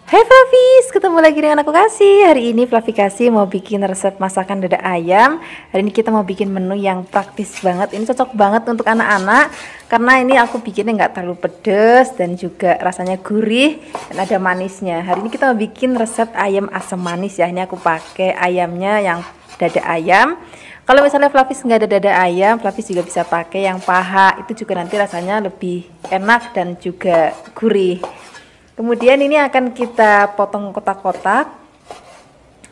Hai Flavis, ketemu lagi dengan aku Kasih. Hari ini Flavi Kasih mau bikin resep masakan dada ayam. Hari ini kita mau bikin menu yang praktis banget. Ini cocok banget untuk anak-anak karena ini aku bikinnya nggak terlalu pedas dan juga rasanya gurih dan ada manisnya. Hari ini kita mau bikin resep ayam asam manis ya. Ini aku pakai ayamnya yang dada ayam. Kalau misalnya Flavis nggak ada dada ayam, Flavis juga bisa pakai yang paha. Itu juga nanti rasanya lebih enak dan juga gurih. Kemudian ini akan kita potong kotak-kotak.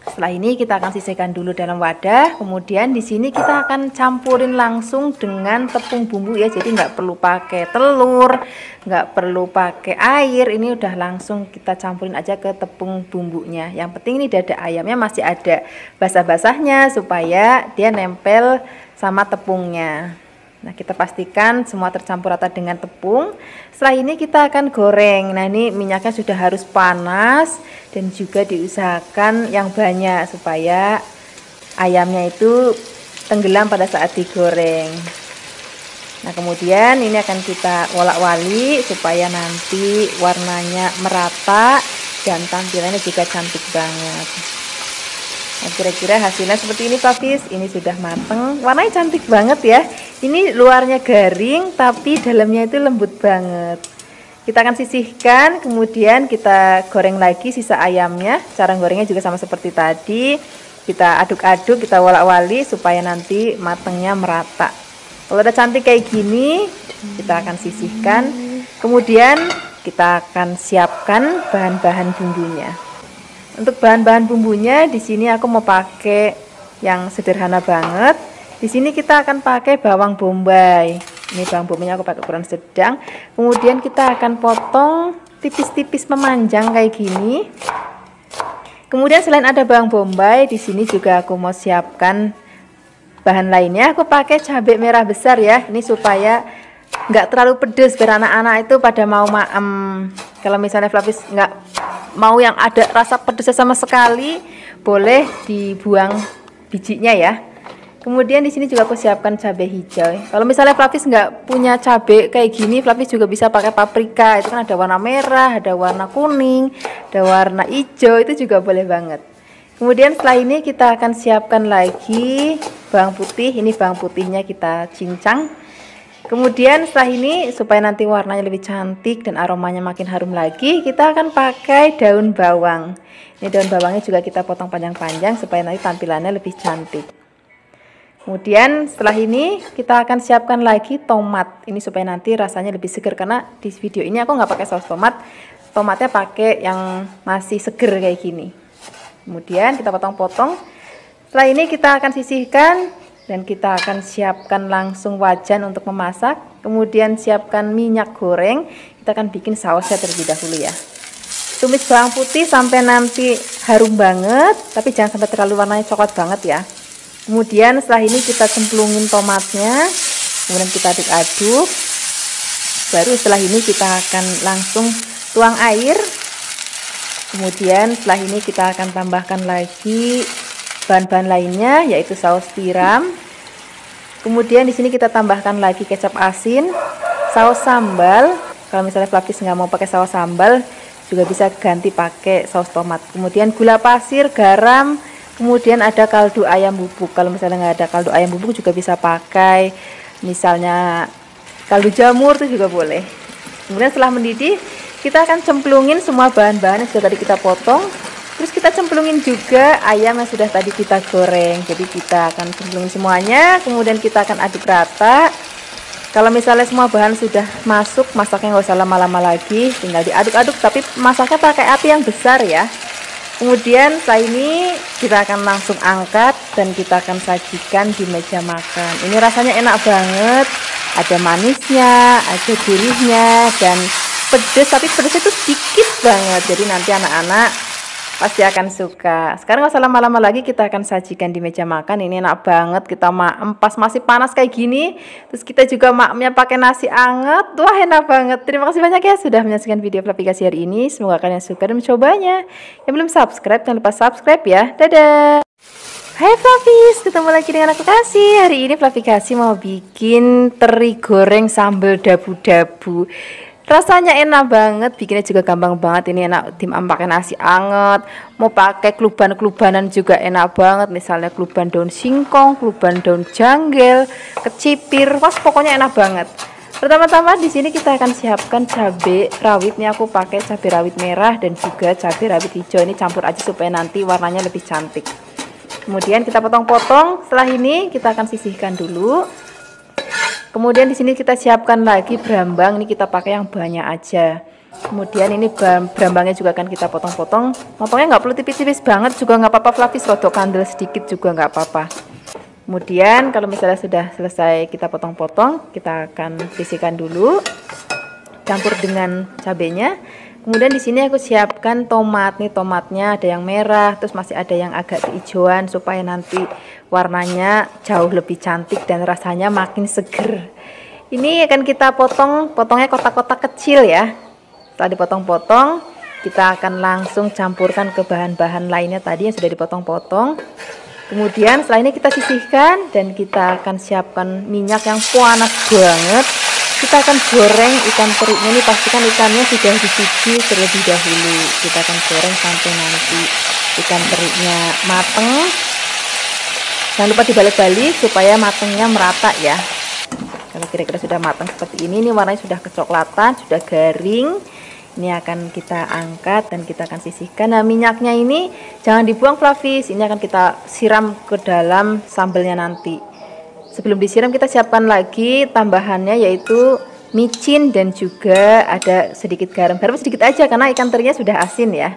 Setelah ini kita akan sisihkan dulu dalam wadah. Kemudian di sini kita akan campurin langsung dengan tepung bumbu ya. Jadi nggak perlu pakai telur, nggak perlu pakai air. Ini udah langsung kita campurin aja ke tepung bumbunya. Yang penting ini dada ayamnya masih ada basah-basahnya supaya dia nempel sama tepungnya. Nah, kita pastikan semua tercampur rata dengan tepung. Setelah ini kita akan goreng. Nah, ini minyaknya sudah harus panas dan juga diusahakan yang banyak supaya ayamnya itu tenggelam pada saat digoreng. Nah, kemudian ini akan kita wolak-walik supaya nanti warnanya merata dan tampilannya juga cantik banget. Nah, kira-kira hasilnya seperti ini Flavis. Ini sudah mateng, warnanya cantik banget ya. Ini luarnya garing tapi dalamnya itu lembut banget. Kita akan sisihkan, kemudian kita goreng lagi sisa ayamnya. Cara gorengnya juga sama seperti tadi. Kita aduk-aduk, kita wolak-walik supaya nanti matengnya merata. Kalau udah cantik kayak gini, kita akan sisihkan. Kemudian kita akan siapkan bahan-bahan bumbunya. Untuk bahan-bahan bumbunya di sini aku mau pakai yang sederhana banget. Di sini kita akan pakai bawang bombay. Ini bawang bombaynya aku pakai ukuran sedang. Kemudian kita akan potong tipis-tipis memanjang kayak gini. Kemudian selain ada bawang bombay, di sini juga aku mau siapkan bahan lainnya. Aku pakai cabai merah besar ya. Ini supaya nggak terlalu pedas biar anak-anak itu pada mau maem. Kalau misalnya Flavis nggak mau yang ada rasa pedasnya sama sekali, boleh dibuang bijinya ya. Kemudian di sini juga aku siapkan cabai hijau. Kalau misalnya Flavis nggak punya cabai kayak gini, Flavis juga bisa pakai paprika. Itu kan ada warna merah, ada warna kuning, ada warna hijau, itu juga boleh banget. Kemudian setelah ini kita akan siapkan lagi bawang putih. Ini bawang putihnya kita cincang. Kemudian setelah ini supaya nanti warnanya lebih cantik dan aromanya makin harum lagi, kita akan pakai daun bawang. Ini daun bawangnya juga kita potong panjang-panjang supaya nanti tampilannya lebih cantik. Kemudian setelah ini kita akan siapkan lagi tomat. Ini supaya nanti rasanya lebih segar karena di video ini aku nggak pakai saus tomat. Tomatnya pakai yang masih seger kayak gini. Kemudian kita potong-potong. Setelah ini kita akan sisihkan dan kita akan siapkan langsung wajan untuk memasak. Kemudian siapkan minyak goreng. Kita akan bikin sausnya terlebih dahulu ya. Tumis bawang putih sampai nanti harum banget, tapi jangan sampai terlalu warnanya coklat banget ya. Kemudian setelah ini kita cemplungin tomatnya, kemudian kita aduk-aduk. Baru setelah ini kita akan langsung tuang air. Kemudian setelah ini kita akan tambahkan lagi bahan-bahan lainnya, yaitu saus tiram. Kemudian di sini kita tambahkan lagi kecap asin, saus sambal. Kalau misalnya Flavis nggak mau pakai saus sambal, juga bisa ganti pakai saus tomat. Kemudian gula pasir, garam. Kemudian ada kaldu ayam bubuk. Kalau misalnya nggak ada kaldu ayam bubuk juga bisa pakai misalnya kaldu jamur, itu juga boleh. Kemudian setelah mendidih kita akan cemplungin semua bahan-bahan yang sudah tadi kita potong. Terus kita cemplungin juga ayam yang sudah tadi kita goreng. Jadi kita akan cemplungin semuanya. Kemudian kita akan aduk rata. Kalau misalnya semua bahan sudah masuk, masaknya nggak usah lama-lama lagi, tinggal diaduk-aduk. Tapi masaknya pakai api yang besar ya. Kemudian setelah ini kita akan langsung angkat dan kita akan sajikan di meja makan. Ini rasanya enak banget, ada manisnya, ada gurihnya, dan pedas, tapi pedasnya itu sedikit banget. Jadi nanti anak-anak pasti akan suka. Sekarang nggak usah lama-lama lagi, kita akan sajikan di meja makan. Ini enak banget, kita maem pas masih panas kayak gini. Terus kita juga maemnya pakai nasi anget. Wah, enak banget. Terima kasih banyak ya sudah menyaksikan video Flavi Kasih hari ini. Semoga kalian suka dan mencobanya. Yang belum subscribe, jangan lupa subscribe ya. Dadah. Hai Flavis, ketemu lagi dengan aku Kasih. Hari ini Flavi Kasih mau bikin teri goreng sambal dabu-dabu. Rasanya enak banget, bikinnya juga gampang banget. Ini enak pakai nasi anget, mau pakai kluban-klubanan juga enak banget. Misalnya kluban daun singkong, kluban daun janggel, kecipir, wah pokoknya enak banget. Pertama-tama di sini kita akan siapkan cabai rawit. Ini aku pakai cabai rawit merah dan juga cabai rawit hijau. Ini campur aja supaya nanti warnanya lebih cantik. Kemudian kita potong-potong. Setelah ini kita akan sisihkan dulu. Kemudian di sini kita siapkan lagi brambang, ini kita pakai yang banyak aja. Kemudian ini brambangnya juga akan kita potong-potong. Potongnya nggak perlu tipis-tipis banget juga nggak apa-apa, fluffy, rodok kandel sedikit juga nggak apa-apa. Kemudian kalau misalnya sudah selesai kita potong-potong, kita akan sisihkan dulu, campur dengan cabenya. Kemudian di sini aku siapkan tomat. Nih tomatnya ada yang merah, terus masih ada yang agak kehijauan supaya nanti warnanya jauh lebih cantik dan rasanya makin seger. Ini akan kita potongnya kotak-kotak kecil ya. Setelah dipotong-potong, kita akan langsung campurkan ke bahan-bahan lainnya tadi yang sudah dipotong-potong. Kemudian setelah ini kita sisihkan dan kita akan siapkan minyak yang panas banget. Kita akan goreng ikan teriknya. Ini pastikan ikannya sudah dicuci terlebih dahulu. Kita akan goreng sampai nanti ikan teriknya mateng. Jangan lupa dibalik-balik supaya matangnya merata ya. Kalau kira-kira sudah matang seperti ini warnanya sudah kecoklatan, sudah garing. Ini akan kita angkat dan kita akan sisihkan. Nah minyaknya ini jangan dibuang, fluffy. Ini akan kita siram ke dalam sambelnya nanti. Sebelum disiram kita siapkan lagi tambahannya yaitu micin dan juga ada sedikit garam. Garam sedikit aja karena ikan terinya sudah asin ya.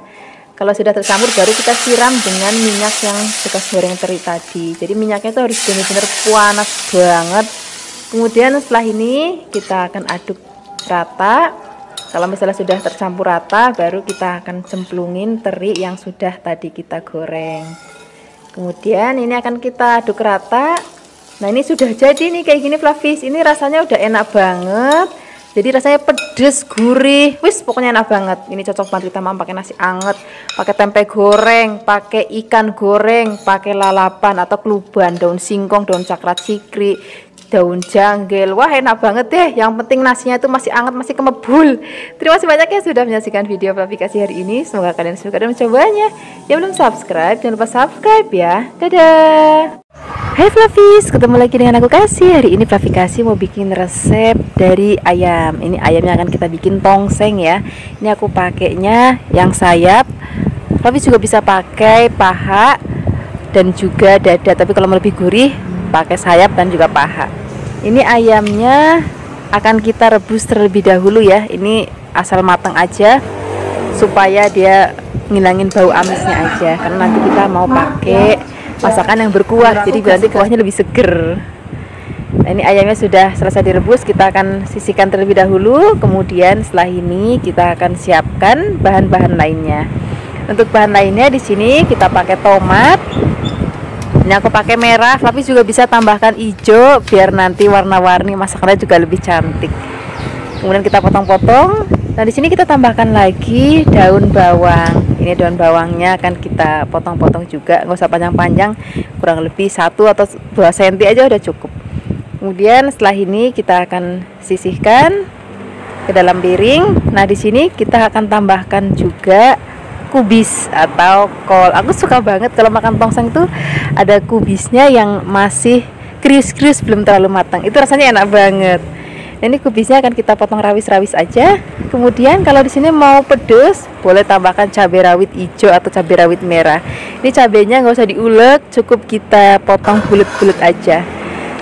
Kalau sudah tercampur baru kita siram dengan minyak yang bekas goreng teri tadi. Jadi minyaknya itu harus benar-benar panas banget. Kemudian setelah ini kita akan aduk rata. Kalau misalnya sudah tercampur rata baru kita akan cemplungin teri yang sudah tadi kita goreng. Kemudian ini akan kita aduk rata. Nah ini sudah jadi nih kayak gini, fluffy. Ini rasanya udah enak banget. Jadi rasanya pedes, gurih, wis pokoknya enak banget. Ini cocok banget kita pakai nasi anget, pakai tempe goreng, pakai ikan goreng, pakai lalapan atau kluban, daun singkong, daun cakrat cikri, daun janggel. Wah enak banget deh. Yang penting nasinya itu masih anget, masih kemebul. Terima kasih banyak ya sudah menyaksikan video aplikasi hari ini. Semoga kalian suka dan mencobanya. Yang belum subscribe jangan lupa subscribe ya. Dadah. Hai Fluffies, ketemu lagi dengan aku Kasih. Hari ini Fluffy Kasih mau bikin resep dari ayam. Ini ayamnya akan kita bikin tongseng ya. Ini aku pakainya yang sayap. Fluffy juga bisa pakai paha dan juga dada, tapi kalau mau lebih gurih pakai sayap dan juga paha. Ini ayamnya akan kita rebus terlebih dahulu ya. Ini asal matang aja supaya dia ngilangin bau amisnya aja, karena nanti kita mau pakai masakan yang berkuah, jadi nanti kuahnya lebih seger. Nah ini ayamnya sudah selesai direbus, kita akan sisihkan terlebih dahulu. Kemudian setelah ini kita akan siapkan bahan-bahan lainnya. Untuk bahan lainnya di sini kita pakai tomat. Ini aku pakai merah, tapi juga bisa tambahkan hijau biar nanti warna-warni masakannya juga lebih cantik. Kemudian kita potong-potong. Nah di sini kita tambahkan lagi daun bawang. Ini daun bawangnya akan kita potong-potong juga, nggak usah panjang-panjang, kurang lebih 1 atau 2 cm aja udah cukup. Kemudian setelah ini kita akan sisihkan ke dalam piring. Nah di sini kita akan tambahkan juga kubis atau kol. Aku suka banget kalau makan tongseng tuh ada kubisnya yang masih krius-krius, belum terlalu matang. Itu rasanya enak banget. Nah, ini kubisnya akan kita potong rawis-rawis aja. Kemudian kalau di sini mau pedes, boleh tambahkan cabai rawit hijau atau cabai rawit merah. Ini cabainya nggak usah diulek, cukup kita potong bulat-bulat aja.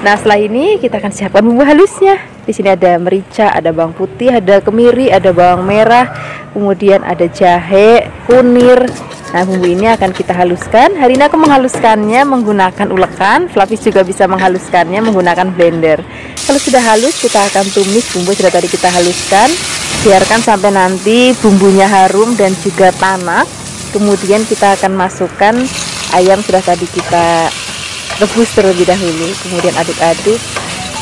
Nah setelah ini kita akan siapkan bumbu halusnya. Di sini ada merica, ada bawang putih, ada kemiri, ada bawang merah, kemudian ada jahe, kunir. Nah bumbu ini akan kita haluskan. Hari ini aku menghaluskannya menggunakan ulekan. Fluffy juga bisa menghaluskannya menggunakan blender. Kalau sudah halus kita akan tumis bumbu sudah tadi kita haluskan. Biarkan sampai nanti bumbunya harum dan juga tanak. Kemudian kita akan masukkan ayam sudah tadi kita rebus terlebih dahulu. Kemudian aduk-aduk.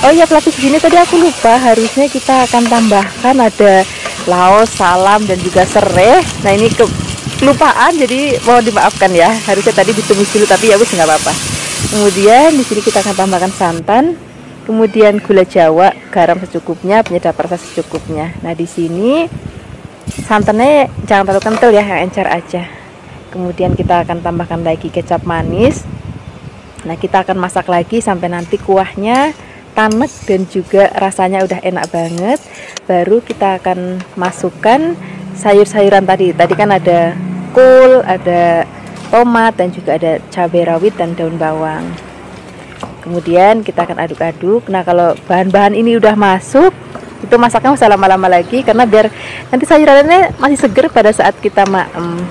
Oh ya Fluffy, di sini tadi aku lupa, harusnya kita akan tambahkan ada laos, salam dan juga serai. Nah ini kelupaan, jadi mau dimaafkan ya. Harusnya tadi ditumis dulu, tapi ya wis nggak apa-apa. Kemudian di sini kita akan tambahkan santan. kemudian gula Jawa, garam secukupnya, penyedap rasa secukupnya. Nah, di sini santannya jangan terlalu kental ya, yang encer aja. Kemudian kita akan tambahkan lagi kecap manis. Nah, kita akan masak lagi sampai nanti kuahnya tanek dan juga rasanya udah enak banget. Baru kita akan masukkan sayur-sayuran tadi. Tadi kan ada kol, ada tomat, dan juga ada cabai rawit dan daun bawang. Kemudian kita akan aduk-aduk. Nah, kalau bahan-bahan ini udah masuk, itu masaknya usah lama-lama lagi, karena biar nanti sayurannya masih seger pada saat kita maem.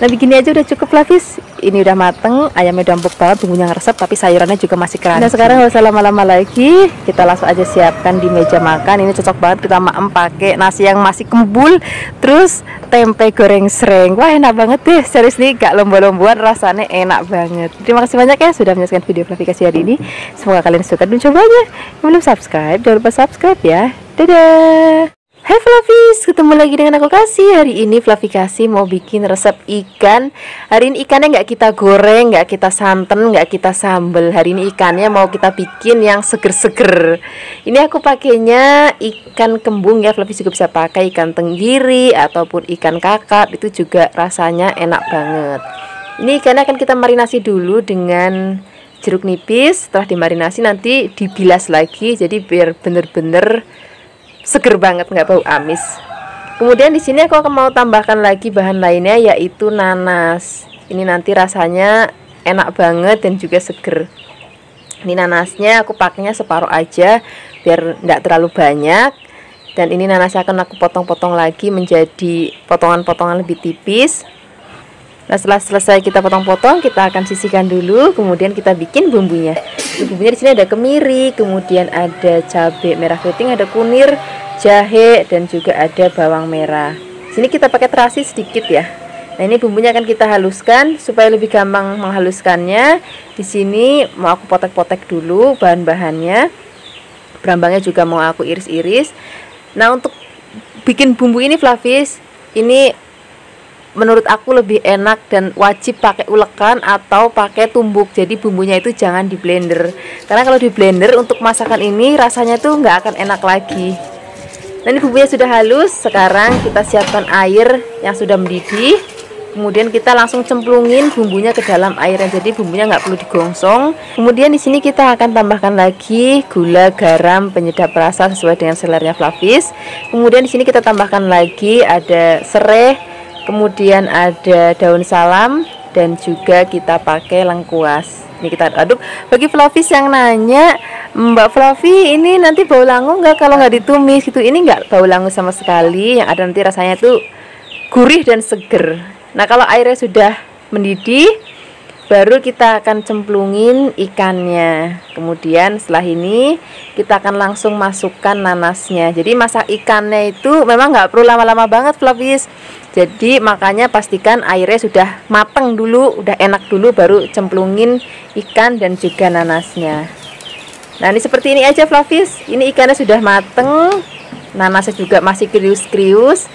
Nah, begini aja udah cukup, Flavis. Ini udah mateng, ayamnya udah empuk banget, bumbunya ngeresep, tapi sayurannya juga masih crunchy. Nah, sekarang nggak usah lama-lama lagi, kita langsung aja siapkan di meja makan. Ini cocok banget kita maem pakai nasi yang masih kembul, terus tempe goreng sereng. Wah, enak banget deh, serius nih, gak lomba-lomboan, rasanya enak banget. Terima kasih banyak ya sudah menyaksikan video Flavikasi hari ini. Semoga kalian suka dan mencobanya. Yang belum subscribe, jangan lupa subscribe ya. Dadah. Hai Flavis, ketemu lagi dengan aku Kasih. Hari ini Flavikasi mau bikin resep ikan. Hari ini ikannya nggak kita goreng, nggak kita santen, nggak kita sambel. Hari ini ikannya mau kita bikin yang seger-seger. Ini aku pakainya ikan kembung ya, Flavis juga bisa pakai ikan tenggiri ataupun ikan kakap, itu juga rasanya enak banget. Ini ikannya akan kita marinasi dulu dengan jeruk nipis. Setelah dimarinasi nanti dibilas lagi, jadi biar bener-bener seger banget, nggak bau amis. Kemudian di sini aku akan mau tambahkan lagi bahan lainnya, yaitu nanas. Ini nanti rasanya enak banget dan juga seger. Ini nanasnya aku pakainya separuh aja biar nggak terlalu banyak. Dan ini nanasnya akan aku potong-potong lagi menjadi potongan-potongan lebih tipis. Nah, setelah selesai kita potong-potong, kita akan sisihkan dulu. Kemudian kita bikin bumbunya. Bumbunya di sini ada kemiri, kemudian ada cabai merah keriting, ada kunir, jahe, dan juga ada bawang merah. Sini kita pakai terasi sedikit ya. Nah, ini bumbunya akan kita haluskan supaya lebih gampang menghaluskannya. Di sini mau aku potek-potek dulu bahan-bahannya. Berambangnya juga mau aku iris-iris. Nah, untuk bikin bumbu ini Flavis, ini menurut aku lebih enak dan wajib pakai ulekan atau pakai tumbuk. Jadi bumbunya itu jangan di blender, karena kalau di blender untuk masakan ini rasanya tuh nggak akan enak lagi. Nah, ini bumbunya sudah halus. Sekarang kita siapkan air yang sudah mendidih. Kemudian kita langsung cemplungin bumbunya ke dalam airnya, jadi bumbunya nggak perlu digongsong. Kemudian di sini kita akan tambahkan lagi gula, garam, penyedap rasa sesuai dengan selernya Flavis. Kemudian di sini kita tambahkan lagi ada serai, kemudian ada daun salam, dan juga kita pakai lengkuas. Ini kita aduk. Bagi Flavis yang nanya, Mbak Flavi, ini nanti bau langu nggak kalau nggak ditumis gitu? Ini nggak bau langu sama sekali. Yang ada nanti rasanya tuh gurih dan seger. Nah, kalau airnya sudah mendidih, baru kita akan cemplungin ikannya. Kemudian setelah ini kita akan langsung masukkan nanasnya. Jadi masak ikannya itu memang nggak perlu lama-lama banget Flavis. Jadi makanya pastikan airnya sudah mateng dulu, udah enak dulu, baru cemplungin ikan dan juga nanasnya. Nah, ini seperti ini aja Flavis. Ini ikannya sudah mateng, nanasnya juga masih krius-krius,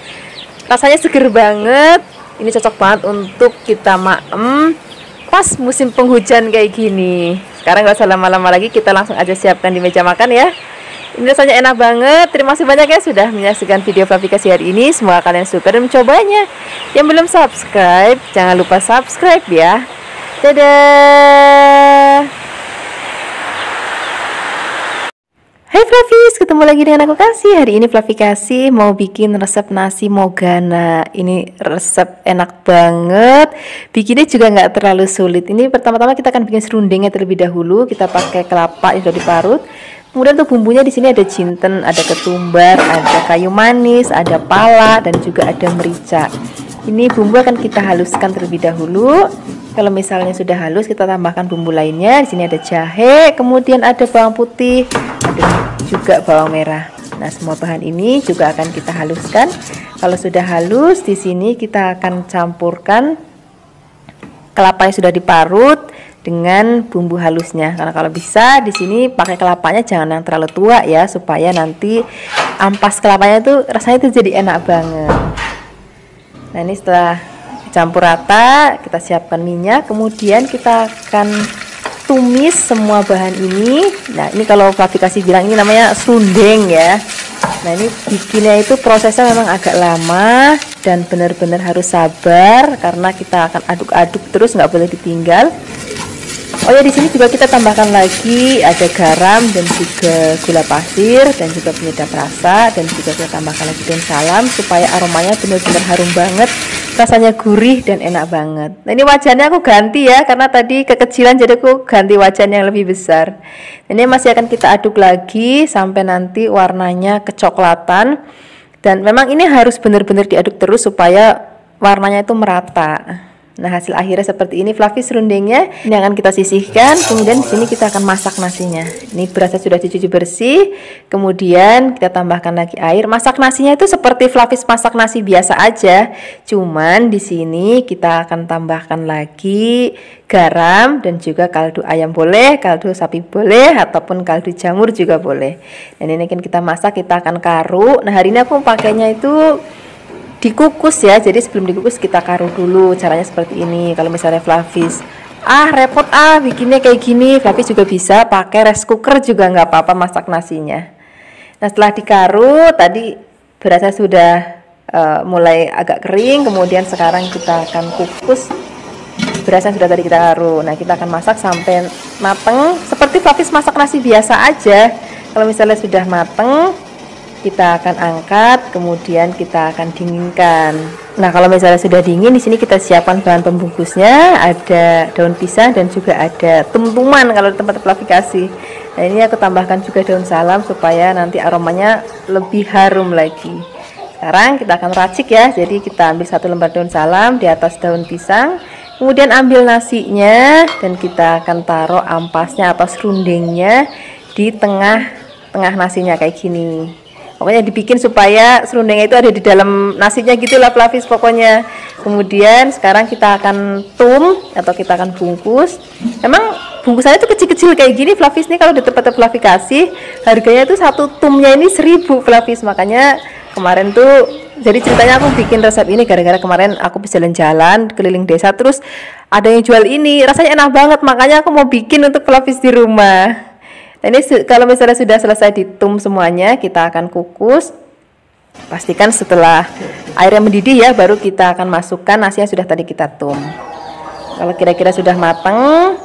rasanya seger banget. Ini cocok banget untuk kita maem pas musim penghujan kayak gini. Sekarang gak usah lama-lama lagi, kita langsung aja siapkan di meja makan ya. Ini rasanya enak banget. Terima kasih banyak ya sudah menyaksikan video Flavikasi hari ini. Semoga kalian suka dan mencobanya. Yang belum subscribe, jangan lupa subscribe ya. Dadah. Hai Flavis, ketemu lagi dengan aku Kasih. Hari ini Flavikasi mau bikin resep nasi mogana. Ini resep enak banget. Bikinnya juga nggak terlalu sulit. Ini pertama-tama kita akan bikin serundengnya terlebih dahulu. Kita pakai kelapa yang sudah diparut. Kemudian untuk bumbunya di sini ada jinten, ada ketumbar, ada kayu manis, ada pala, dan juga ada merica. Ini bumbu akan kita haluskan terlebih dahulu. Kalau misalnya sudah halus, kita tambahkan bumbu lainnya. Di sini ada jahe, kemudian ada bawang putih, ada juga bawang merah. Nah, semua bahan ini juga akan kita haluskan. Kalau sudah halus, di sini kita akan campurkan kelapa yang sudah diparut dengan bumbu halusnya. Karena kalau bisa di sini pakai kelapanya jangan yang terlalu tua ya, supaya nanti ampas kelapanya tuh rasanya tuh jadi enak banget. Nah, ini setelah campur rata, kita siapkan minyak, kemudian kita akan tumis semua bahan ini. Nah, ini kalau Fluffy kasih bilang ini namanya serundeng ya. Nah, ini bikinnya itu prosesnya memang agak lama dan benar-benar harus sabar karena kita akan aduk-aduk terus, nggak boleh ditinggal. Oh ya, di sini juga kita tambahkan lagi ada garam dan juga gula pasir dan juga penyedap rasa, dan juga kita tambahkan lagi daun salam supaya aromanya benar-benar harum banget, rasanya gurih dan enak banget. Nah, ini wajannya aku ganti ya karena tadi kekecilan, jadi aku ganti wajan yang lebih besar. Ini masih akan kita aduk lagi sampai nanti warnanya kecoklatan, dan memang ini harus benar-benar diaduk terus supaya warnanya itu merata. Nah, hasil akhirnya seperti ini Fluffy serundengnya. Ini akan kita sisihkan. Kemudian di sini kita akan masak nasinya. Ini berasnya sudah dicuci bersih. Kemudian kita tambahkan lagi air. Masak nasinya itu seperti Fluffy masak nasi biasa aja. Cuman di sini kita akan tambahkan lagi garam dan juga kaldu ayam boleh, kaldu sapi boleh, ataupun kaldu jamur juga boleh. Dan ini akan kita masak, kita akan karu. Nah, hari ini aku pakainya itu dikukus ya, jadi sebelum dikukus kita karu dulu. Caranya seperti ini. Kalau misalnya Fluffy repot bikinnya kayak gini, Fluffy juga bisa pakai rice cooker juga nggak apa-apa masak nasinya. Nah, setelah dikaru tadi berasnya sudah mulai agak kering, kemudian sekarang kita akan kukus berasnya sudah tadi kita karu. Nah, kita akan masak sampai mateng seperti Fluffy masak nasi biasa aja. Kalau misalnya sudah mateng, kita akan angkat, kemudian kita akan dinginkan. Nah, kalau misalnya sudah dingin, di sini kita siapkan bahan pembungkusnya, ada daun pisang dan juga ada tum-tuman kalau di tempat Fluffy kasih. Nah, ini aku tambahkan juga daun salam supaya nanti aromanya lebih harum lagi. Sekarang kita akan racik ya. Jadi kita ambil 1 lembar daun salam di atas daun pisang, kemudian ambil nasinya dan kita akan taruh ampasnya atau serundengnya di tengah nasinya kayak gini. Pokoknya dibikin supaya serundengnya itu ada di dalam nasinya gitulah Fluffy pokoknya. Kemudian sekarang kita akan atau kita akan bungkus. Emang bungkusannya itu kecil-kecil kayak gini Fluffy. Ini kalau di tempat Fluffy kasih harganya itu 1 tumnya ini 1000 Fluffy. Makanya kemarin tuh, jadi ceritanya aku bikin resep ini gara-gara kemarin aku bisa jalan-jalan keliling desa, terus ada yang jual ini, rasanya enak banget, makanya aku mau bikin untuk Fluffy di rumah. Nah, ini kalau misalnya sudah selesai ditum semuanya, kita akan kukus. Pastikan setelah airnya mendidih ya, baru kita akan masukkan nasi yang sudah tadi kita tum. Kalau kira-kira sudah matang,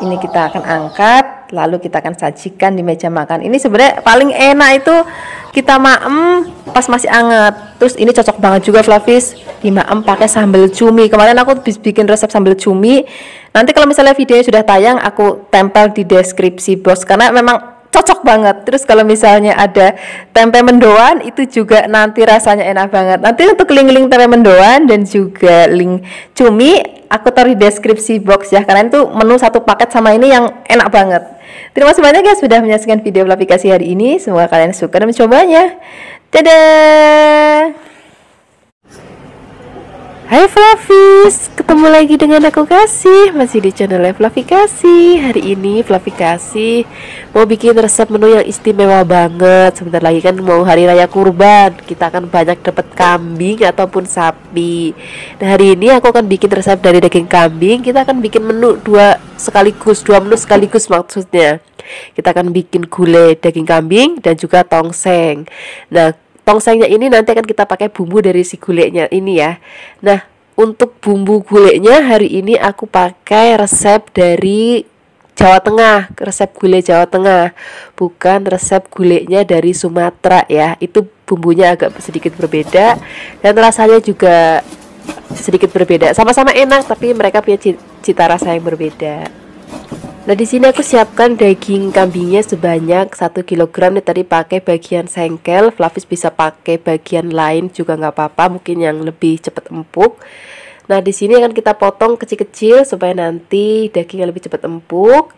ini kita akan angkat, lalu kita akan sajikan di meja makan. Ini sebenarnya paling enak itu kita maem pas masih anget. Terus ini cocok banget juga Fluffy di maem pakai sambal cumi. Kemarin aku bikin resep sambal cumi. Nanti kalau misalnya videonya sudah tayang, aku tempel di deskripsi box karena memang cocok banget. Terus kalau misalnya ada tempe mendoan, itu juga nanti rasanya enak banget. Nanti untuk link-link tempe mendoan dan juga link cumi aku taruh di deskripsi box ya, karena itu menu 1 paket sama ini yang enak banget. Terima kasih banyak ya sudah menyaksikan video aplikasi hari ini. Semoga kalian suka dan mencobanya. Dadah. Hai Fluffy, ketemu lagi dengan aku Kasih, masih di channel Fluffy Kasih. Hari ini Fluffy Kasih mau bikin resep menu yang istimewa banget. Sebentar lagi kan mau hari raya kurban, kita akan banyak dapat kambing ataupun sapi. Nah, hari ini aku akan bikin resep dari daging kambing. Kita akan bikin menu dua menu sekaligus maksudnya. Kita akan bikin gulai daging kambing dan juga tongseng. Nah, tongsengnya ini nanti akan kita pakai bumbu dari si gulainya ini ya. Nah, untuk bumbu gulainya hari ini aku pakai resep dari Jawa Tengah, resep gulai Jawa Tengah, bukan resep gulainya dari Sumatera ya. Itu bumbunya agak sedikit berbeda dan rasanya juga sedikit berbeda. Sama-sama enak tapi mereka punya cita rasa yang berbeda. Nah, di sini aku siapkan daging kambingnya sebanyak 1 kg nih, tadi pakai bagian sengkel. Fluffy bisa pakai bagian lain juga nggak apa-apa, mungkin yang lebih cepat empuk. Nah, di sini akan kita potong kecil-kecil supaya nanti dagingnya lebih cepat empuk.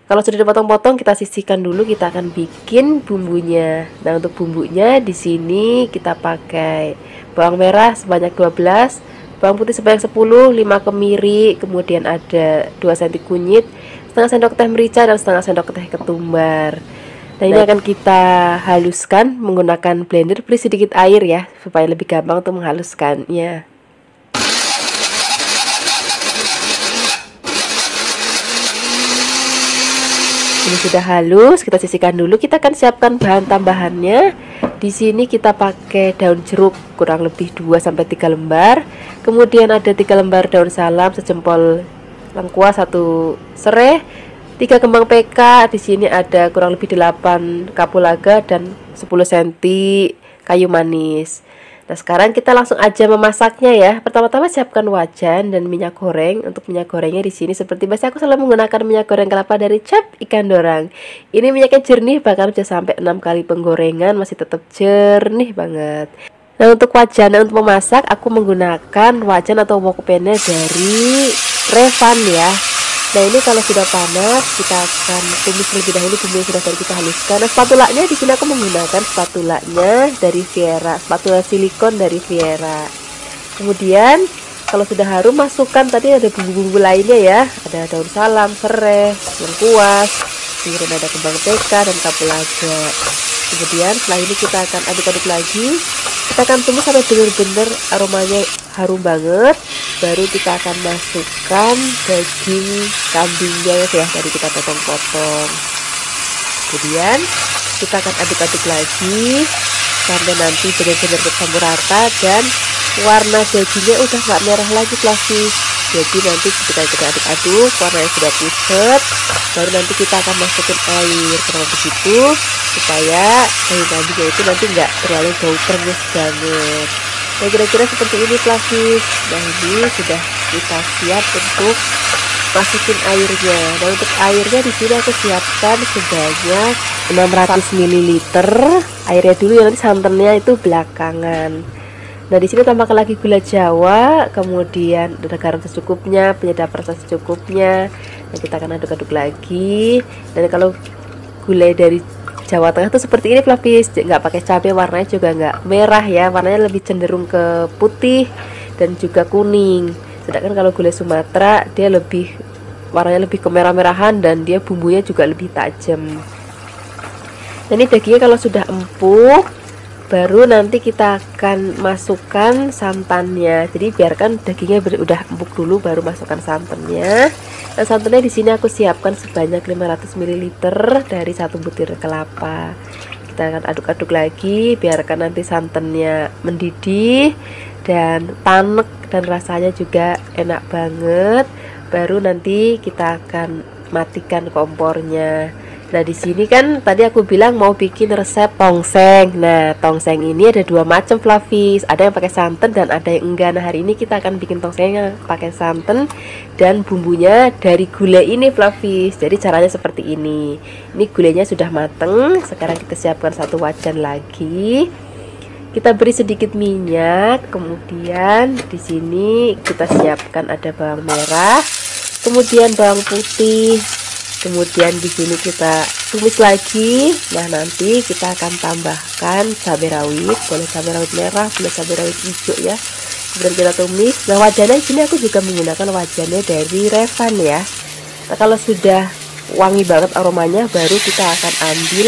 Kalau sudah dipotong-potong, kita sisihkan dulu, kita akan bikin bumbunya. Nah, untuk bumbunya di sini kita pakai bawang merah sebanyak 12, bawang putih sebanyak 10, 5 kemiri, kemudian ada 2 cm kunyit, setengah sendok teh merica dan setengah sendok teh ketumbar. Nah, ini akan kita haluskan menggunakan blender. Beri sedikit air ya supaya lebih gampang untuk menghaluskannya. Ini sudah halus, kita sisihkan dulu. Kita akan siapkan bahan tambahannya. Di sini kita pakai daun jeruk kurang lebih 2-3 lembar. Kemudian ada 3 lembar daun salam sejempol lengkuas, 1 serai, 3 kembang PK. Di sini ada kurang lebih 8 kapulaga dan 10 cm kayu manis. Nah, sekarang kita langsung aja memasaknya ya. Pertama-tama siapkan wajan dan minyak goreng. Untuk minyak gorengnya di sini seperti biasa aku selalu menggunakan minyak goreng kelapa dari Cap Ikan Dorang. Ini minyaknya jernih, bahkan bisa sampai 6 kali penggorengan masih tetap jernih banget. Nah, untuk wajan untuk memasak aku menggunakan wajan atau wokpennya dari Revan ya. Nah, ini kalau sudah panas kita akan tumis terlebih dahulu bumbu yang sudah tadi kita haluskan. Nah, spatulanya di sini aku menggunakan spatulanya dari Viera, spatula silikon dari Viera. Kemudian kalau sudah harum masukkan tadi ada bumbu-bumbu lainnya ya. Ada daun salam, serai, lengkuas, kemudian ada kembang PK dan kapulaga. Kemudian setelah ini kita akan aduk-aduk lagi. Kita akan tumis sampai benar-benar aromanya harum banget. Baru kita akan masukkan daging kambingnya ya, tadi kita potong-potong. Kemudian kita akan aduk-aduk lagi sampai nanti benar-benar bercampur rata dan warna dagingnya udah nggak merah lagi fluffy. Jadi nanti kita aduk-aduk, warnanya sudah pucat, baru nanti kita akan masukin air kurang begitu supaya daging kambingnya itu nanti nggak terlalu bau peres banget. Nah, kira-kira seperti ini fluffy. Nah, ini sudah kita siap untuk masukin airnya. Nah, untuk airnya di sini aku siapkan sebanyak 600 ml. Airnya dulu ya, nanti santannya itu belakangan. Nah, di sini tambahkan lagi gula Jawa, kemudian ada garam secukupnya, penyedap rasa secukupnya. Nah, kita akan aduk-aduk lagi. Dan kalau gulai dari Jawa Tengah tuh seperti ini fluffy, nggak pakai cabai, warnanya juga nggak merah ya, warnanya lebih cenderung ke putih dan juga kuning. Sedangkan kalau gulai Sumatera dia lebih warnanya lebih kemerah-merahan dan dia bumbunya juga lebih tajam. Nah, ini dagingnya kalau sudah empuk baru nanti kita akan masukkan santannya. Jadi biarkan dagingnya udah empuk dulu baru masukkan santannya. Nah, santannya di sini aku siapkan sebanyak 500 ml dari 1 butir kelapa. Kita akan aduk-aduk lagi, biarkan nanti santannya mendidih dan tanek dan rasanya juga enak banget. Baru nanti kita akan matikan kompornya. Nah, di sini kan tadi aku bilang mau bikin resep tongseng. Nah, tongseng ini ada 2 macam fluffy. Ada yang pakai santan dan ada yang enggak. Nah, hari ini kita akan bikin tongsengnya pakai santan dan bumbunya dari gulai ini fluffy. Jadi caranya seperti ini. Ini gulainya sudah mateng. Sekarang kita siapkan 1 wajan lagi. Kita beri sedikit minyak. Kemudian di sini kita siapkan ada bawang merah, kemudian bawang putih. Kemudian di sini kita tumis lagi. Nah, nanti kita akan tambahkan cabai rawit, boleh cabai rawit merah, boleh cabai rawit hijau ya. Kemudian kita tumis. Nah, wajannya di sini aku juga menggunakan wajannya dari Revan ya. Nah, kalau sudah wangi banget aromanya, baru kita akan ambil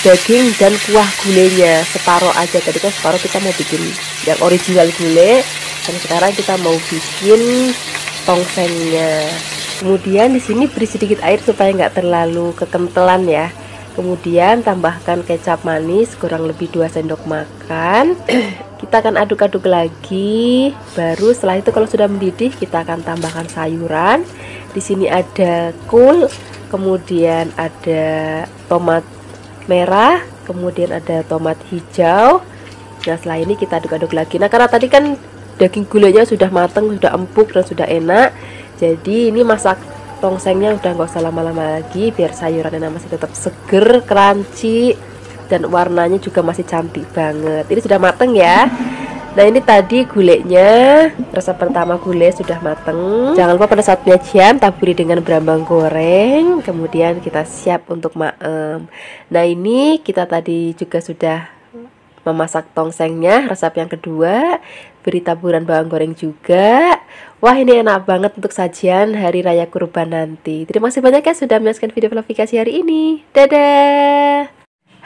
daging dan kuah gulainya separuh aja. Tadi kan separuh kita mau bikin yang original gulai, dan sekarang kita mau bikin tongsengnya. Kemudian di sini beri sedikit air supaya nggak terlalu kekentelan ya. Kemudian tambahkan kecap manis kurang lebih 2 sendok makan. Kita akan aduk-aduk lagi. Baru setelah itu kalau sudah mendidih kita akan tambahkan sayuran. Di sini ada kol, kemudian ada tomat merah, kemudian ada tomat hijau. Nah, setelah ini kita aduk-aduk lagi. Nah, karena tadi kan daging gulainya sudah matang, sudah empuk dan sudah enak. Jadi ini masak tongsengnya udah nggak usah lama-lama lagi, biar sayurannya masih tetap seger, crunchy, dan warnanya juga masih cantik banget. Ini sudah mateng ya. Nah, ini tadi gulainya, resep pertama gulai sudah mateng. Jangan lupa pada saat penyajian taburi dengan berambang goreng. Kemudian kita siap untuk maem. Nah, ini kita tadi juga sudah memasak tongsengnya, resep yang kedua, beri taburan bawang goreng juga. Wah, ini enak banget untuk sajian hari raya kurban nanti. Terima kasih banyak ya sudah menyaksikan video Flavikasi hari ini. Dadah.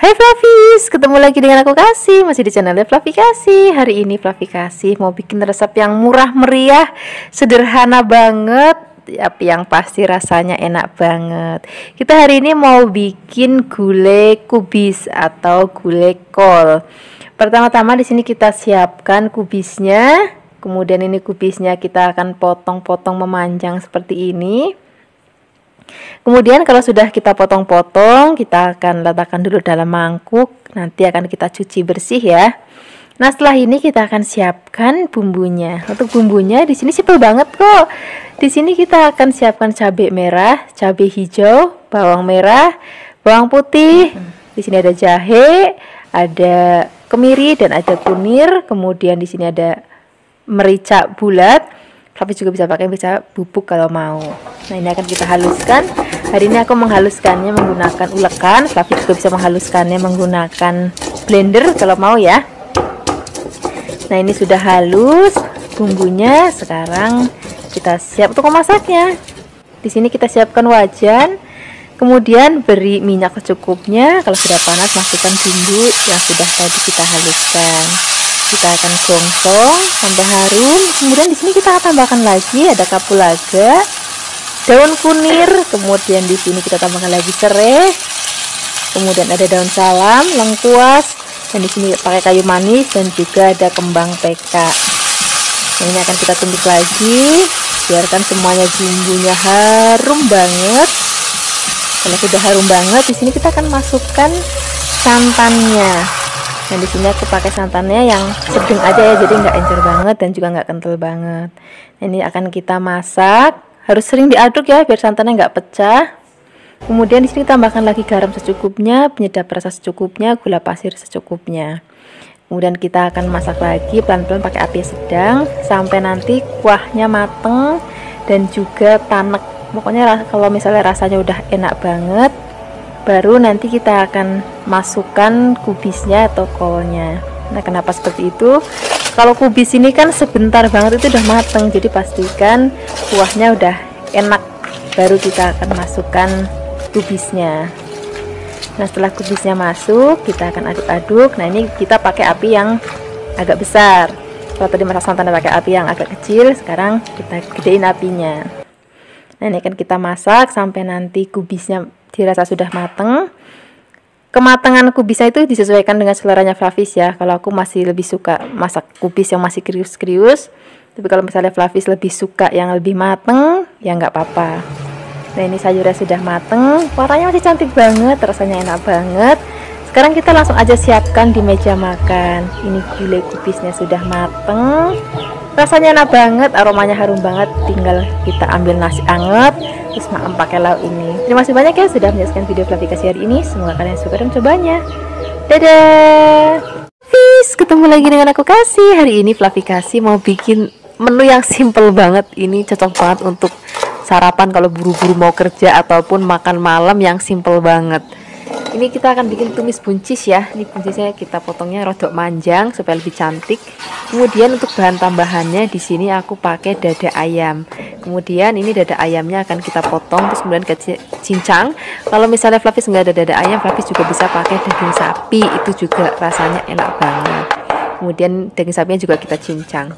Hai Flavis, ketemu lagi dengan aku Kasih, masih di channelnya Flavikasi. Hari ini Flavikasi mau bikin resep yang murah meriah, sederhana banget, tapi yang pasti rasanya enak banget. Kita hari ini mau bikin gulai kubis atau gulai kol. Pertama-tama di sini kita siapkan kubisnya. Kemudian ini kubisnya kita akan potong-potong memanjang seperti ini. Kemudian kalau sudah kita potong-potong, kita akan letakkan dulu dalam mangkuk. Nanti akan kita cuci bersih ya. Nah, setelah ini kita akan siapkan bumbunya. Untuk bumbunya di sini simpel banget kok. Di sini kita akan siapkan cabai merah, cabai hijau, bawang merah, bawang putih. Di sini ada jahe, ada kemiri dan ada kunir. Kemudian di sini ada merica bulat, tapi juga bisa pakai merica bubuk kalau mau. Nah, ini akan kita haluskan. Hari ini aku menghaluskannya menggunakan ulekan, tapi juga bisa menghaluskannya menggunakan blender kalau mau ya. Nah, ini sudah halus bumbunya. Sekarang kita siap untuk memasaknya. Di sini kita siapkan wajan. Kemudian beri minyak secukupnya. Kalau sudah panas, masukkan bumbu yang sudah tadi kita haluskan. Kita akan gongsong sampai harum. Kemudian di sini kita akan tambahkan lagi ada kapulaga, daun kunir, kemudian di sini kita tambahkan lagi serai, kemudian ada daun salam, lengkuas, dan di sini pakai kayu manis dan juga ada kembang PK. Nah, ini akan kita tumis lagi, biarkan semuanya bumbunya harum banget. Kalau sudah harum banget, di sini kita akan masukkan santannya. Nah, di sini aku pakai santannya yang sedang aja ya, jadi nggak encer banget dan juga nggak kental banget. Nah, ini akan kita masak, harus sering diaduk ya biar santannya nggak pecah. Kemudian di sini tambahkan lagi garam secukupnya, penyedap rasa secukupnya, gula pasir secukupnya. Kemudian kita akan masak lagi pelan-pelan pakai api sedang sampai nanti kuahnya mateng dan juga tanek. Pokoknya kalau misalnya rasanya udah enak banget, baru nanti kita akan masukkan kubisnya atau kolnya. Nah, kenapa seperti itu? Kalau kubis ini kan sebentar banget itu udah mateng, jadi pastikan kuahnya udah enak, baru kita akan masukkan kubisnya. Nah, setelah kubisnya masuk, kita akan aduk-aduk. Nah, ini kita pakai api yang agak besar. Kalau tadi masak santan pakai api yang agak kecil, sekarang kita gedein apinya. Nah, ini akan kita masak sampai nanti kubisnya dirasa sudah mateng. Kematangan kubisnya itu disesuaikan dengan seleranya Flavis ya. Kalau aku masih lebih suka masak kubis yang masih krius-krius, tapi kalau misalnya Flavis lebih suka yang lebih mateng, ya nggak apa-apa. Nah, ini sayurnya sudah mateng, warnanya masih cantik banget, rasanya enak banget. Sekarang kita langsung aja siapkan di meja makan. Ini gulai kubisnya sudah mateng, rasanya enak banget, aromanya harum banget. Tinggal kita ambil nasi anget, terus maem pakai lauk ini. Terima kasih banyak ya sudah menyaksikan video Flavikasi hari ini. Semoga kalian suka dan cobanya. Dadah. Peace, ketemu lagi dengan aku Kasih. Hari ini Flavikasi mau bikin menu yang simple banget. Ini cocok banget untuk sarapan kalau buru-buru mau kerja ataupun makan malam yang simple banget. Ini kita akan bikin tumis buncis ya. Ini buncisnya kita potongnya rodok manjang supaya lebih cantik. Kemudian untuk bahan tambahannya di sini aku pakai dada ayam. Kemudian ini dada ayamnya akan kita potong terus kemudian ke cincang. Kalau misalnya Flavis nggak ada dada ayam, Flavis juga bisa pakai daging sapi. Itu juga rasanya enak banget. Kemudian daging sapinya juga kita cincang.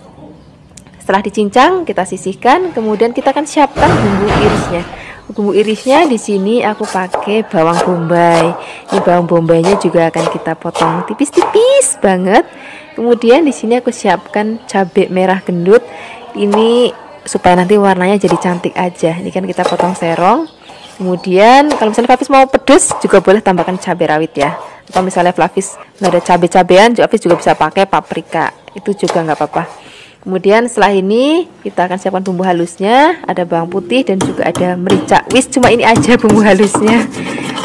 Setelah dicincang, kita sisihkan. Kemudian kita akan siapkan bumbu irisnya. Bumbu irisnya di sini aku pakai bawang bombay. Ini bawang bombaynya juga akan kita potong tipis-tipis banget. Kemudian di sini aku siapkan cabai merah gendut. Ini supaya nanti warnanya jadi cantik aja. Ini kan kita potong serong. Kemudian kalau misalnya Flavis mau pedas juga boleh tambahkan cabai rawit ya. Atau misalnya Flavis nggak ada cabai-cabean, Flavis juga bisa pakai paprika. Itu juga nggak apa-apa. Kemudian setelah ini kita akan siapkan bumbu halusnya, ada bawang putih dan juga ada merica. Wis, cuma ini aja bumbu halusnya.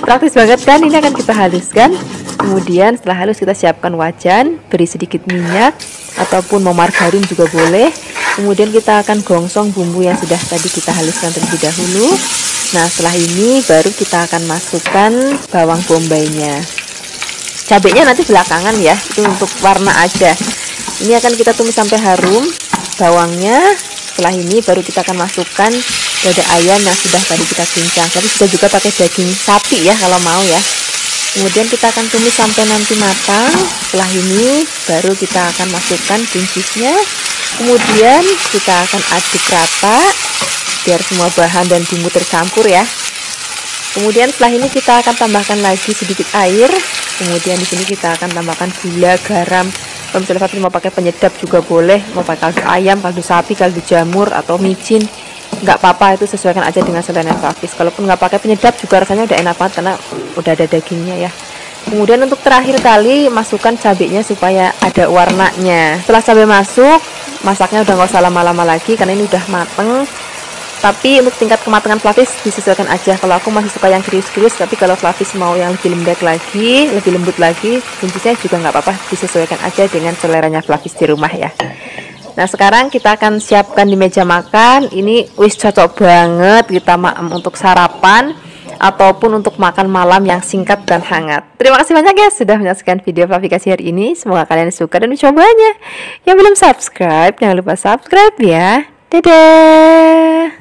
Praktis banget kan? Ini akan kita haluskan. Kemudian setelah halus kita siapkan wajan, beri sedikit minyak ataupun mau margarin juga boleh. Kemudian kita akan gongsong bumbu yang sudah tadi kita haluskan terlebih dahulu. Nah, setelah ini baru kita akan masukkan bawang bombaynya. Cabenya nanti belakangan ya, itu untuk warna aja. Ini akan kita tumis sampai harum bawangnya. Setelah ini baru kita akan masukkan dada ayam yang sudah tadi kita cincang. Tapi bisa juga pakai daging sapi ya kalau mau ya. Kemudian kita akan tumis sampai nanti matang. Setelah ini baru kita akan masukkan buncisnya. Kemudian kita akan aduk rata. biar semua bahan dan bumbu tercampur ya. Kemudian setelah ini kita akan tambahkan lagi sedikit air. Kemudian di sini kita akan tambahkan gula, garam. Kalau misalnya Flavi mau pakai penyedap juga boleh, mau pakai kaldu ayam, kaldu sapi, kaldu jamur atau micin, nggak apa-apa, itu sesuaikan aja dengan selera Flavi. Kalaupun nggak pakai penyedap juga rasanya udah enak banget karena udah ada dagingnya ya. Kemudian untuk terakhir kali masukkan cabenya supaya ada warnanya. Setelah cabai masuk, masaknya udah nggak usah lama-lama lagi karena ini udah mateng. Tapi untuk tingkat kematangan Flavi disesuaikan aja. Kalau aku masih suka yang krius-krius, tapi kalau Flavi mau yang lebih lembek lagi, lebih lembut lagi, tentunya juga nggak apa-apa, disesuaikan aja dengan seleranya Flavi di rumah ya. Nah sekarang kita akan siapkan di meja makan. Ini wis cocok banget kita untuk sarapan ataupun untuk makan malam yang singkat dan hangat. Terima kasih banyak ya sudah menyaksikan video Flavi Kasih hari ini. Semoga kalian suka dan mencobanya. Yang belum subscribe, jangan lupa subscribe ya. Dadah.